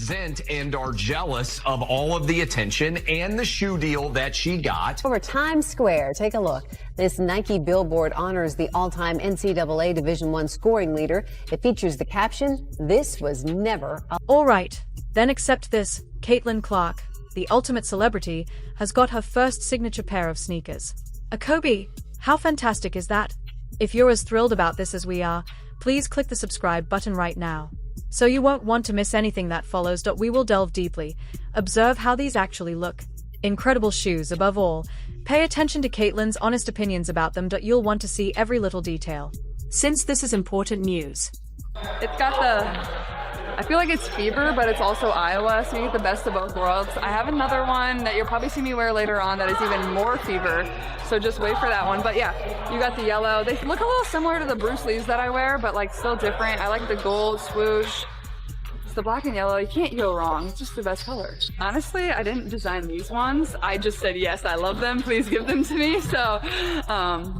And are jealous of all of the attention and the shoe deal that she got. Over Times Square, take a look. This Nike billboard honors the all-time NCAA Division I scoring leader. It features the caption, "This was never a..." All right, then accept this. Caitlin Clark, the ultimate celebrity, has got her first signature pair of sneakers. A Kobe. How fantastic is that? If you're as thrilled about this as we are, please click the subscribe button right now, so you won't want to miss anything that follows. We will delve deeply, observe how these actually look. Incredible shoes above all. Pay attention to Caitlin's honest opinions about them. You'll want to see every little detail, since this is important news. It's got I feel like it's fever, but it's also Iowa, so you get the best of both worlds. I have another one that you'll probably see me wear later on that is even more fever, so just wait for that one. But yeah, you got the yellow. They look a little similar to the Bruce Lee's that I wear, but like still different. I like the gold swoosh. It's the black and yellow. You can't go wrong. It's just the best color. Honestly, I didn't design these ones. I just said, yes, I love them. Please give them to me. So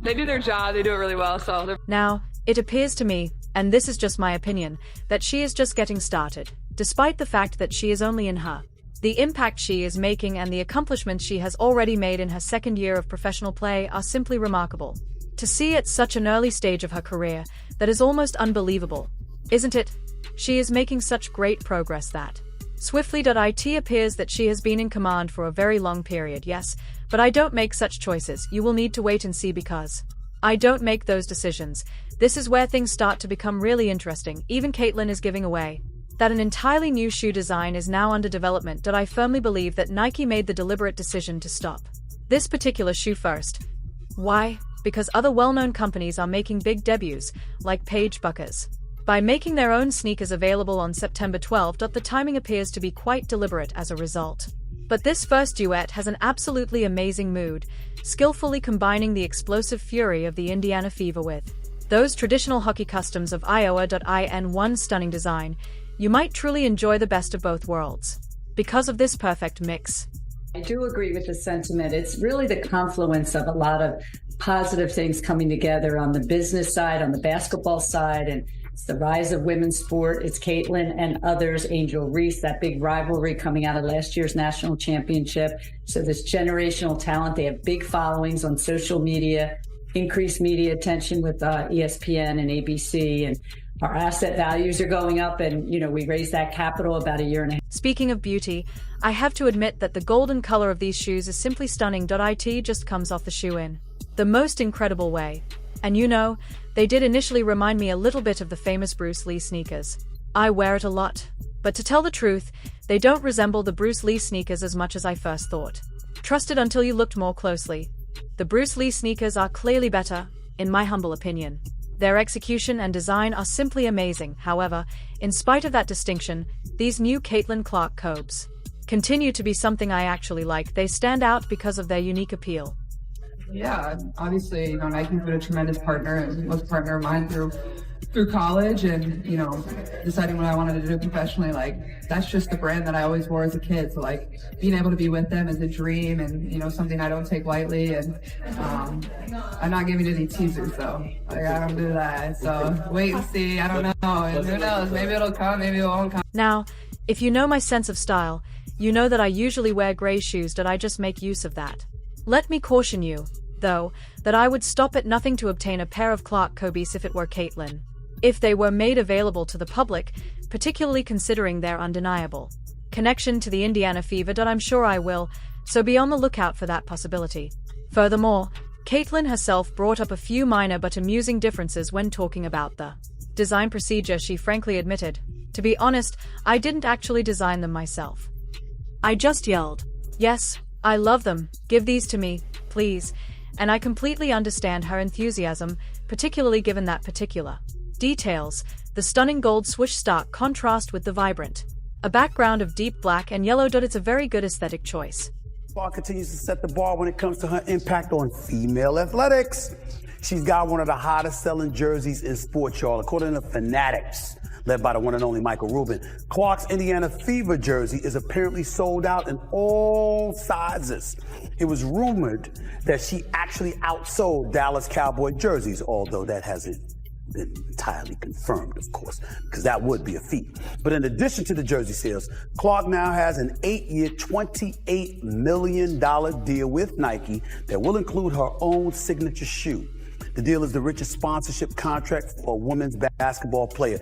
they do their job. They do it really well. So now, it appears to me, and this is just my opinion, that she is just getting started, despite the fact that she is only in the impact she is making and the accomplishments she has already made in her second year of professional play are simply remarkable. To see at such an early stage of her career, that is almost unbelievable, isn't it? She is making such great progress that swiftly.it appears that she has been in command for a very long period. Yes, but I don't make such choices. You will need to wait and see, because I don't make those decisions. This is where things start to become really interesting. Even Caitlin is giving away that an entirely new shoe design is now under development. I firmly believe that Nike made the deliberate decision to stop this particular shoe first. Why? Because other well-known companies are making big debuts, like Paige Buckers, by making their own sneakers available on September 12. The timing appears to be quite deliberate as a result. But this first duet has an absolutely amazing mood, skillfully combining the explosive fury of the Indiana Fever with those traditional hockey customs of Iowa. In one stunning design, you might truly enjoy the best of both worlds because of this perfect mix. I do agree with the sentiment. It's really the confluence of a lot of positive things coming together on the business side, on the basketball side, and it's the rise of women's sport. It's Caitlin and others, Angel Reese, that big rivalry coming out of last year's national championship. So this generational talent, they have big followings on social media, increased media attention with ESPN and ABC, and our asset values are going up, and we raised that capital about a year and a half. Speaking of beauty, I have to admit that the golden color of these shoes is simply stunning. It just comes off the shoe in the most incredible way. And they did initially remind me a little bit of the famous Bruce Lee sneakers. I wear it a lot, but to tell the truth, they don't resemble the Bruce Lee sneakers as much as I first thought. Trust it until you looked more closely. The Bruce Lee sneakers are clearly better, in my humble opinion. Their execution and design are simply amazing. However, in spite of that distinction, these new Caitlin Clark Cobes continue to be something I actually like. They stand out because of their unique appeal. yeah, obviously, Nike's been a tremendous partner and was a partner of mine through college, and deciding what I wanted to do professionally. Like, that's just the brand that I always wore as a kid. So like, being able to be with them is a dream, and something I don't take lightly. And I'm not giving any teasers though. Like, I don't do that. So wait and see. I don't know. And who knows? Maybe it'll come. Maybe it won't come. Now, if you know my sense of style, you know that I usually wear gray shoes. That I just make use of that. Let me caution you, though, that I would stop at nothing to obtain a pair of Clark Kobe's if it were Caitlin. If they were made available to the public, particularly considering their undeniable connection to the Indiana Fever. I'm sure I will, so be on the lookout for that possibility. Furthermore, Caitlin herself brought up a few minor but amusing differences when talking about the design procedure. She frankly admitted, "To be honest, I didn't actually design them myself. I just yelled, 'Yes, I love them, give these to me, please,' and I completely understand her enthusiasm, particularly given that particular details, the stunning gold swoosh stark contrast with the vibrant a background of deep black and yellow. It's a very good aesthetic choice. Clark continues to set the bar when it comes to her impact on female athletics. She's got one of the hottest selling jerseys in sports, y'all, according to Fanatics, led by the one and only Michael Rubin. Clark's Indiana Fever jersey is apparently sold out in all sizes. It was rumored that she actually outsold Dallas Cowboy jerseys, although that hasn't been entirely confirmed, of course, because that would be a feat. But in addition to the jersey sales, Clark now has an 8-year, $28 million deal with Nike that will include her own signature shoe. The deal is the richest sponsorship contract for a women's basketball player.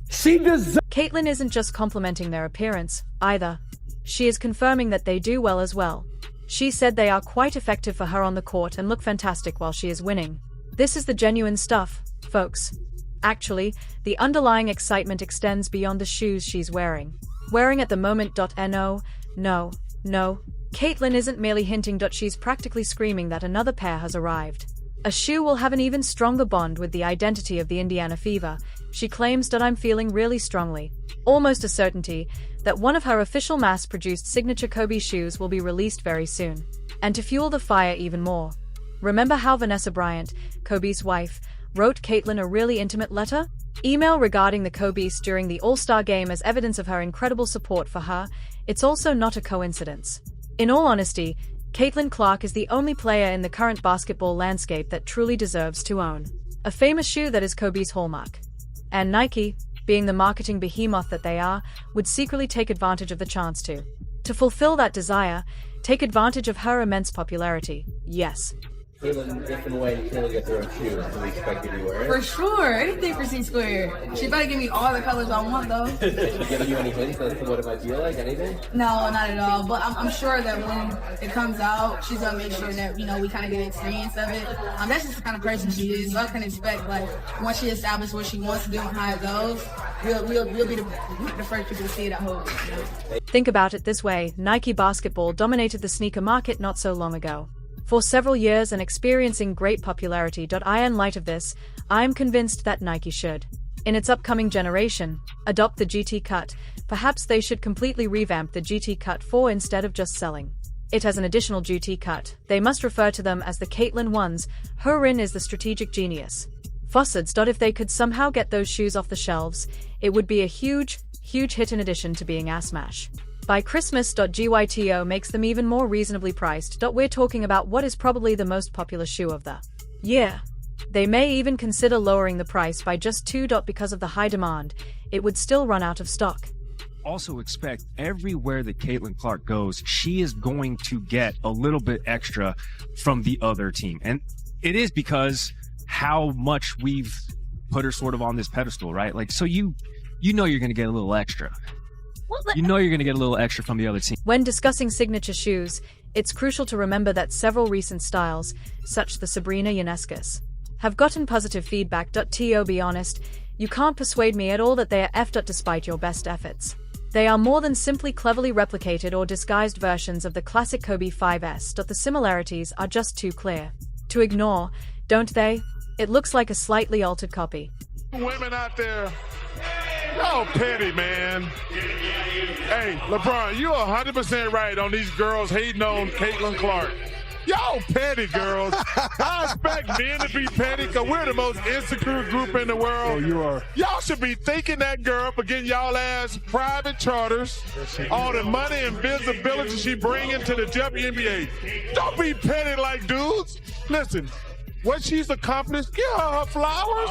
Caitlyn isn't just complimenting their appearance, either. She is confirming that they do well as well. She said they are quite effective for her on the court and look fantastic while she is winning. This is the genuine stuff, folks. Actually, the underlying excitement extends beyond the shoes she's wearing. Wearing at the moment. No. Caitlyn isn't merely hinting. She's practically screaming that another pair has arrived. A shoe will have an even stronger bond with the identity of the Indiana Fever. She claims that I'm feeling really strongly, almost a certainty, that one of her official mass-produced signature Kobe shoes will be released very soon. And to fuel the fire even more, remember how Vanessa Bryant, Kobe's wife, wrote Caitlyn a really intimate letter? Email regarding the Kobe's during the All-Star game as evidence of her incredible support for her. It's also not a coincidence. In all honesty, Caitlyn Clark is the only player in the current basketball landscape that truly deserves to own a famous shoe that is Kobe's hallmark. And Nike, being the marketing behemoth that they are, would secretly take advantage of the chance to fulfill that desire, take advantage of her immense popularity. Yes. Caitlyn, if and when Caitlyn gets her own shoe, do we expect you to wear it? For sure, anything for C-Square. She better give me all the colors I want, though. Did she give you any hints as to what it might feel like? Anything? No, not at all. But I'm sure that when it comes out, she's gonna make sure that we kind of get an experience of it. That's just the kind of person she is. So I can expect once she establishes what she wants to do and how it goes, we'll be the first people to see it at home. Think about it this way: Nike basketball dominated the sneaker market not so long ago. For several years and experiencing great popularity. In light of this, I am convinced that Nike should, in its upcoming generation, adopt the GT cut. Perhaps they should completely revamp the GT cut 4 instead of just selling it as an additional GT cut. They must refer to them as the Caitlyn ones. Herein is the strategic genius. Fossards. If they could somehow get those shoes off the shelves, it would be a huge hit in addition to being a smash. By Christmas. Gyto makes them even more reasonably priced. We're talking about what is probably the most popular shoe of the year. They may even consider lowering the price by just $2. Because of the high demand, it would still run out of stock. Also expect everywhere that Caitlyn Clark goes, she is going to get a little bit extra from the other team. And it is because how much we've put her sort of on this pedestal, right? So you know you're going to get a little extra. You know you're going to get a little extra from the other team. When discussing signature shoes, it's crucial to remember that several recent styles, such the Sabrina Ionescos, have gotten positive feedback. To be honest, you can't persuade me at all that they are effed despite your best efforts. They are more than simply cleverly replicated or disguised versions of the classic Kobe 5S. The similarities are just too clear to ignore, don't they? It looks like a slightly altered copy. Women out there, y'all petty, man. Hey, LeBron, you're 100% right on these girls hating on Caitlyn Clark. Y'all petty, girls. I expect men to be petty because we're the most insecure group in the world. Oh, you are. Y'all should be thanking that girl for getting y'all ass private charters, all the money and visibility she bringing to the WNBA. Don't be petty like dudes. Listen, what she's accomplished, give her flowers.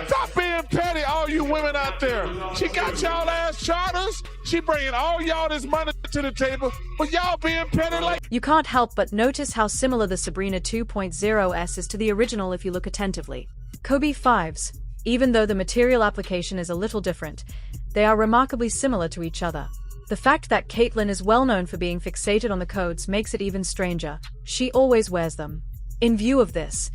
Stop being petty, all you women out there. She got y'all ass charters. She bringing all y'all this money to the table, but y'all being petty like... You can't help but notice how similar the Sabrina 2.0s is to the original if you look attentively. Kobe 5s, even though the material application is a little different, they are remarkably similar to each other. The fact that Caitlyn is well known for being fixated on the codes makes it even stranger. She always wears them. In view of this,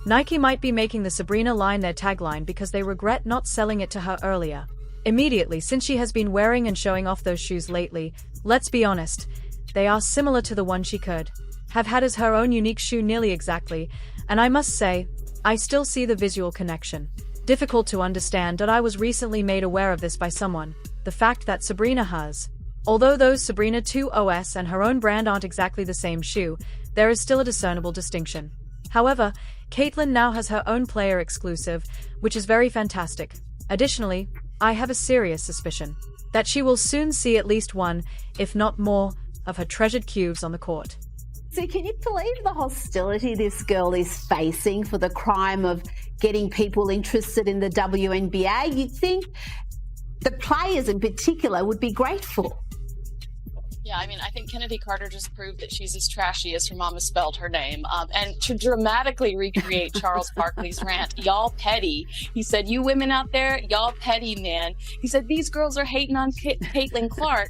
Nike might be making the Sabrina line their tagline because they regret not selling it to her earlier. Immediately, since she has been wearing and showing off those shoes lately, let's be honest, they are similar to the one she could have had as her own unique shoe nearly exactly, and I must say, I still see the visual connection. Difficult to understand. I was recently made aware of this by someone, the fact that Sabrina has. Although those Sabrina 2.0s and her own brand aren't exactly the same shoe, there is still a discernible distinction. However, Caitlyn now has her own player exclusive, which is very fantastic. Additionally, I have a serious suspicion that she will soon see at least one, if not more, of her treasured cubes on the court. So can you believe the hostility this girl is facing for the crime of getting people interested in the WNBA. You'd think the players in particular would be grateful. Yeah, I mean, I think Kennedy Carter just proved that she's as trashy as her mama spelled her name. And to dramatically recreate Charles Barkley's rant, y'all petty. He said, you women out there, y'all petty, man. He said, these girls are hating on Caitlin Clark.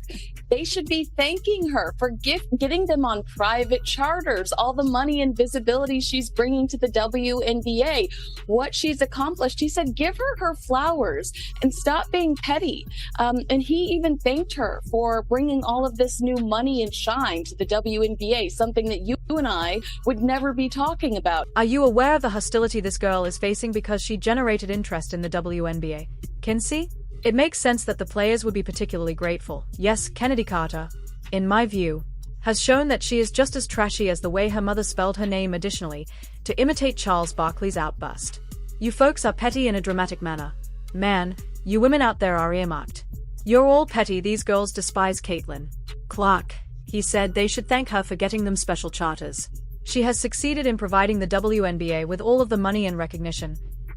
They should be thanking her for getting them on private charters, all the money and visibility she's bringing to the WNBA, what she's accomplished. He said, give her flowers and stop being petty. And he even thanked her for bringing all of this new money and shine to the WNBA, something that you and I would never be talking about. Are you aware of the hostility this girl is facing because she generated interest in the WNBA? Kinsey? It makes sense that the players would be particularly grateful. Yes, Kennedy Carter, in my view, has shown that she is just as trashy as the way her mother spelled her name. Additionally, to imitate Charles Barkley's outburst. You folks are petty in a dramatic manner. Man, you women out there are earmarked. You're all petty. These girls despise Caitlin Clark. He said they should thank her for getting them special charters. She has succeeded in providing the WNBA with all of the money and recognition.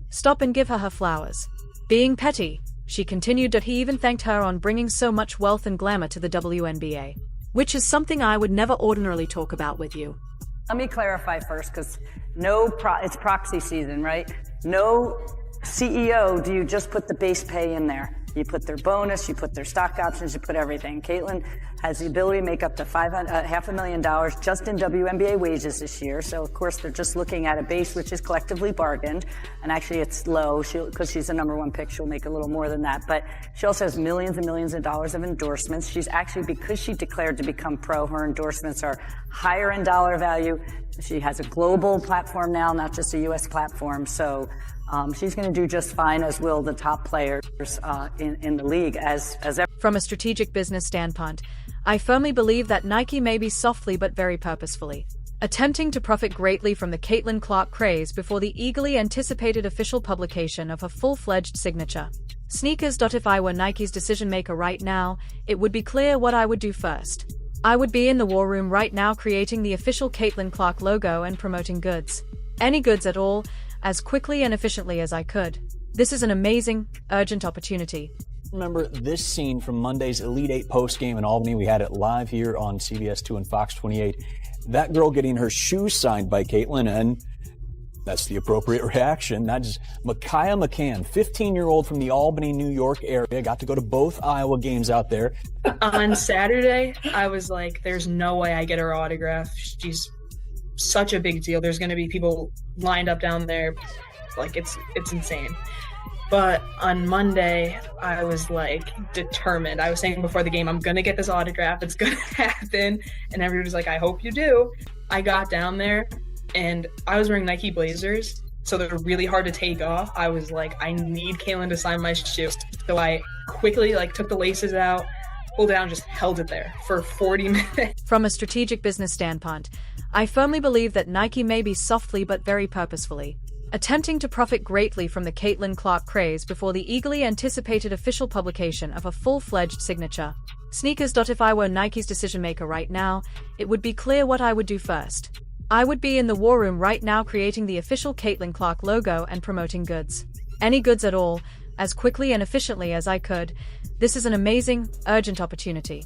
Stop and give her flowers. Being petty, she continued that he even thanked her on bringing so much wealth and glamour to the WNBA, which is something I would never ordinarily talk about with you. Let me clarify first, because it's proxy season, right? No CEO do you just put the base pay in there. You put their bonus, you put their stock options, you put everything. Caitlin has the ability to make up to $500,000 just in WNBA wages this year. So, of course, they're just looking at a base which is collectively bargained. And actually, it's low because she's the #1 pick. She'll make a little more than that. But she also has millions and millions of dollars of endorsements. She's actually, because she declared to become pro, her endorsements are higher in dollar value. She has a global platform now, not just a U.S. platform. So she's going to do just fine, as will the top players in the league. From a strategic business standpoint, I firmly believe that Nike may be softly but very purposefully attempting to profit greatly from the Caitlin Clark craze before the eagerly anticipated official publication of her full-fledged signature. Sneakers. If I were Nike's decision maker right now, it would be clear what I would do first. I would be in the war room right now creating the official Caitlin Clark logo and promoting goods. Any goods at all, as quickly and efficiently as I could. This is an amazing, urgent opportunity. Remember this scene from Monday's Elite 8 postgame in Albany? We had it live here on CBS 2 and Fox 28. That girl getting her shoes signed by Caitlin, and that's the appropriate reaction. That's Micaiah McCann, 15-year-old from the Albany, New York area. Got to go to both Iowa games out there. On Saturday, I was like, there's no way I get her autograph. She's such a big deal. There's going to be people lined up down there. Like, it's insane. But on Monday, I was like determined. I was saying before the game, I'm going to get this autograph. It's going to happen. And everybody was like, I hope you do. I got down there and I was wearing Nike Blazers. So they're really hard to take off. I was like, I need Caitlin to sign my shoes. So I quickly took the laces out, pulled it down, just held it there for 40 minutes. From a strategic business standpoint, I firmly believe that Nike may be softly but very purposefully attempting to profit greatly from the Caitlin Clark craze before the eagerly anticipated official publication of a full-fledged signature. Sneakers. If I were Nike's decision maker right now, it would be clear what I would do first. I would be in the war room right now creating the official Caitlin Clark logo and promoting goods. Any goods at all, as quickly and efficiently as I could. This is an amazing, urgent opportunity.